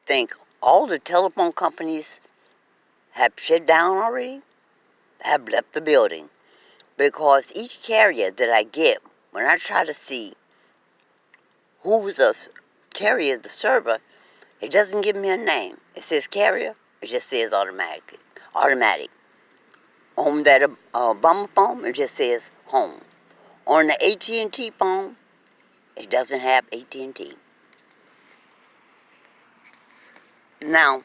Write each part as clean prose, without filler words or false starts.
think all the telephone companies have shut down already, have left the building. Because each carrier that I get, when I try to see who's the carrier, the server, it doesn't give me a name. It says carrier, it just says automatic. On that Obama phone, it just says home. On the AT&T phone, it doesn't have AT&T. Now,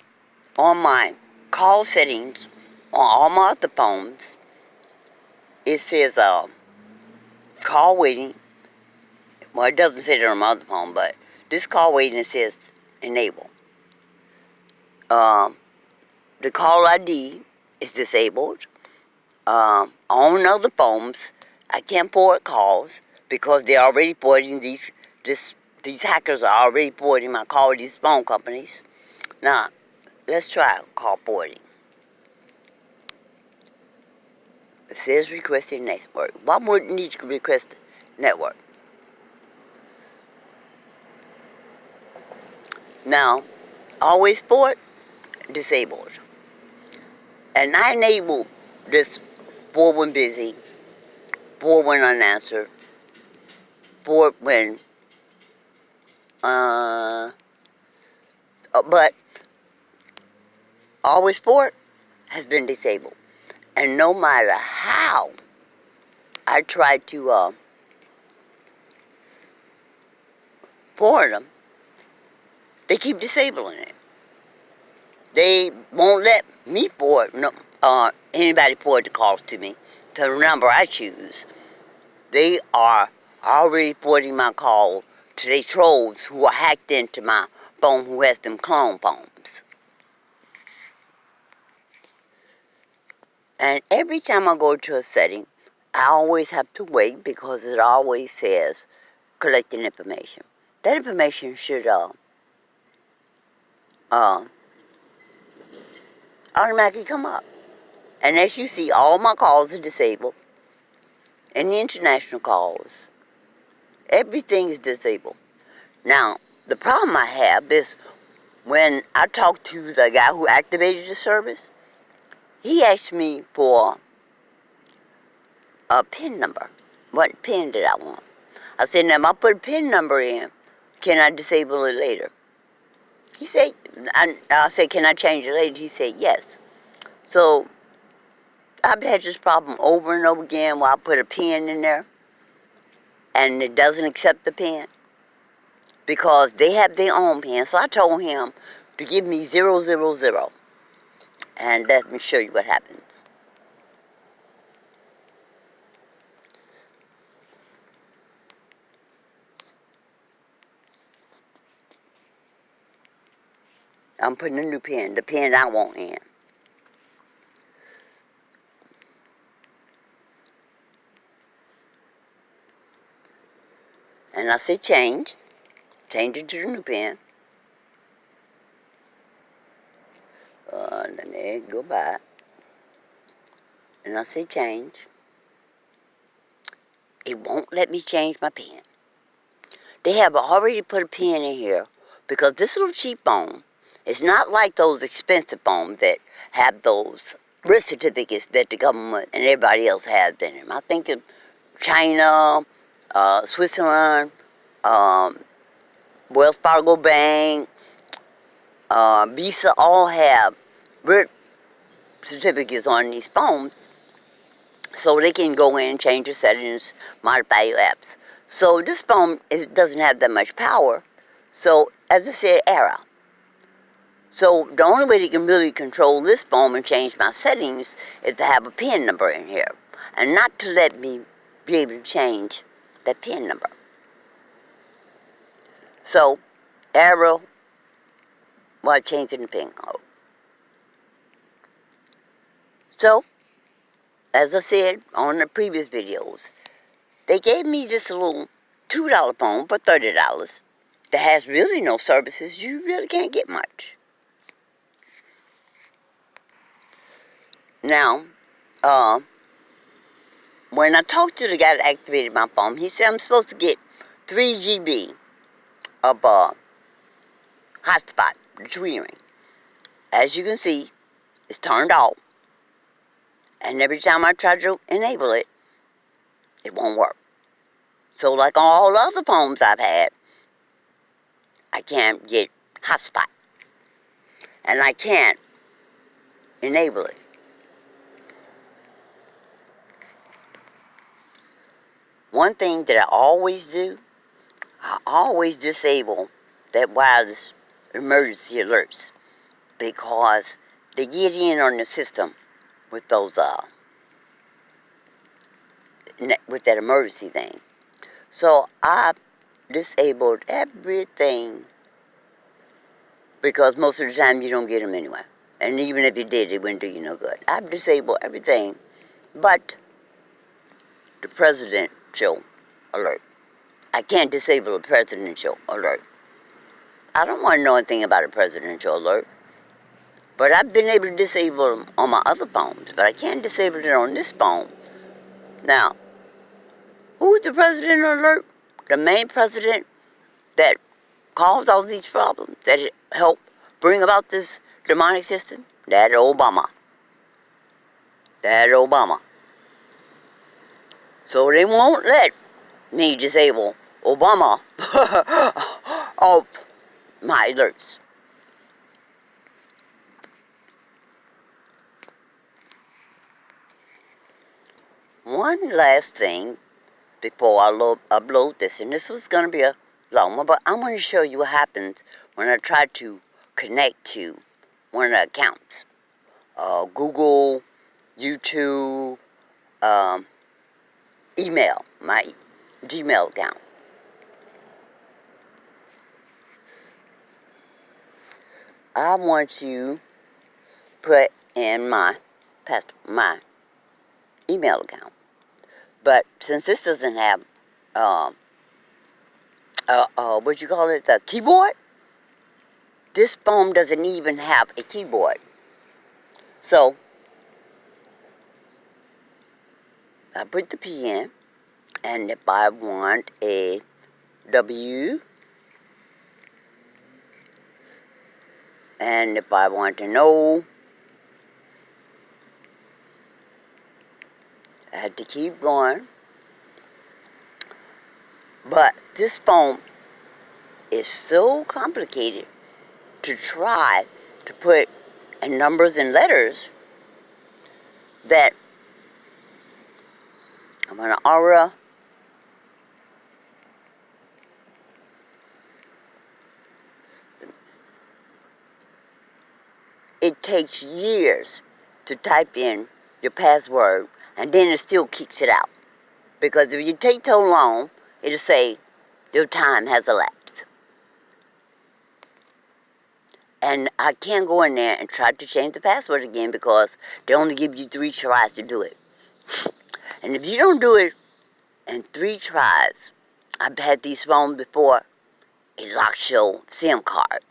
on my call settings, on all my other phones, it says call waiting. Well, it doesn't say that on my other phone, but this call waiting, it says enable. The call ID is disabled. On other phones, I can't forward calls because they're already forwarding these hackers are already forwarding my call to these phone companies. Now, let's try call forwarding. It says requesting network. Why would it need to request network? Now, always forward, disabled. And I enable this forward when busy, forward when unanswered, forward when, but always forward has been disabled. And no matter how I try to forward them, they keep disabling it. They won't let me forward anybody forward the calls to me to the number I choose. They are already forwarding my call to the trolls who are hacked into my phone who has them clone phones. And every time I go to a setting, I always have to wait because it always says collecting information. That information should automatically come up. And as you see, all my calls are disabled. And the international calls, everything is disabled. Now, the problem I have is when I talked to the guy who activated the service, he asked me for a PIN number. What PIN did I want? I said, now if I put a PIN number in, can I disable it later? He said, I said, can I change it later? He said, yes. So, I've had this problem over and over again where I put a PIN in there and it doesn't accept the PIN because they have their own PIN. So I told him to give me 000. And let me show you what happens. I'm putting a new PIN, the PIN I want in. And I say change it to the new PIN. Let me go back. And I say change. It won't let me change my PIN. They have already put a PIN in here because this little cheap phone is not like those expensive phones that have those risk certificates that the government and everybody else has in them. I think of China, Switzerland, Wells Fargo Bank, Visa all have risk certificates on these phones so they can go in and change your settings, modify your apps. So this phone doesn't have that much power. So, as I said, error. So the only way they can really control this phone and change my settings is to have a PIN number in here. And not to let me be able to change that PIN number. So, error while changing the PIN code. So, as I said on the previous videos, they gave me this little $2 phone for $30 that has really no services. You really can't get much. Now, when I talked to the guy that activated my phone, he said I'm supposed to get 3 GB of hotspot the tweetering. As you can see, it's turned off. And every time I try to enable it, it won't work. So like on all the other phones I've had, I can't get hotspot. And I can't enable it. One thing that I always do, I always disable that wireless emergency alerts because they get in on the system with those with that emergency thing. So I disabled everything because most of the time you don't get them anyway. And even if you did, it wouldn't do you no good. I've disabled everything but the presidential alert. I can't disable a presidential alert. I don't want to know anything about a presidential alert. But I've been able to disable them on my other phones. But I can't disable it on this phone. Now, who's the presidential alert? The main president that caused all these problems, that helped bring about this demonic system? That Obama. That Obama. So they won't let me disable Obama of my alerts. One last thing before I upload this, and this was going to be a long one, but I'm going to show you what happens when I try to connect to one of the accounts. Google, YouTube, email, my Gmail account. I want to put in my email account. But since this doesn't have, what you call it, the keyboard, this phone doesn't even have a keyboard. So, I put the P in, and if I want a W, and if I want to know, I had to keep going. But this phone is so complicated to try to put in numbers and letters that I'm going to aura. It takes years to type in your password, and then it still kicks it out. Because if you take so long, it'll say your time has elapsed. And I can't go in there and try to change the password again because they only give you 3 tries to do it. And if you don't do it in 3 tries, I've had these phones before, it locks your SIM card.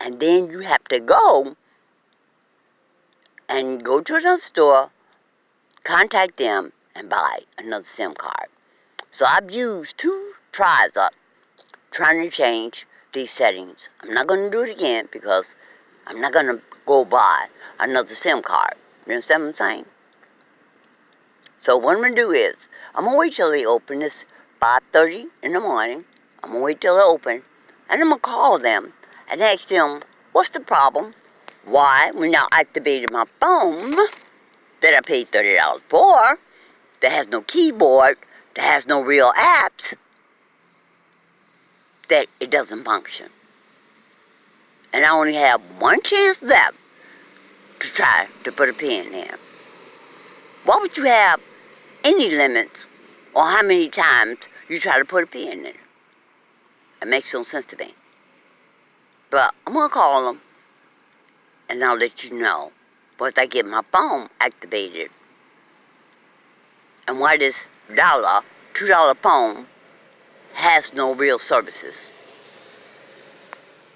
And then you have to go to another store, contact them, and buy another SIM card. So I've used 2 tries up trying to change these settings. I'm not going to do it again because I'm not going to go buy another SIM card. You understand what I'm saying? So what I'm going to do is, I'm going to wait till they open. It's 5:30 in the morning. I'm going to wait till they open. And I'm going to call them and ask them, what's the problem? Why, when I activated my phone that I paid $30 for, that has no keyboard, that has no real apps, that it doesn't function. And I only have one chance left to try to put a pin in. Why would you have any limits on how many times you try to put a pin in it? It makes no sense to me. But I'm going to call them, and I'll let you know once I get my phone activated and why this $2 phone has no real services.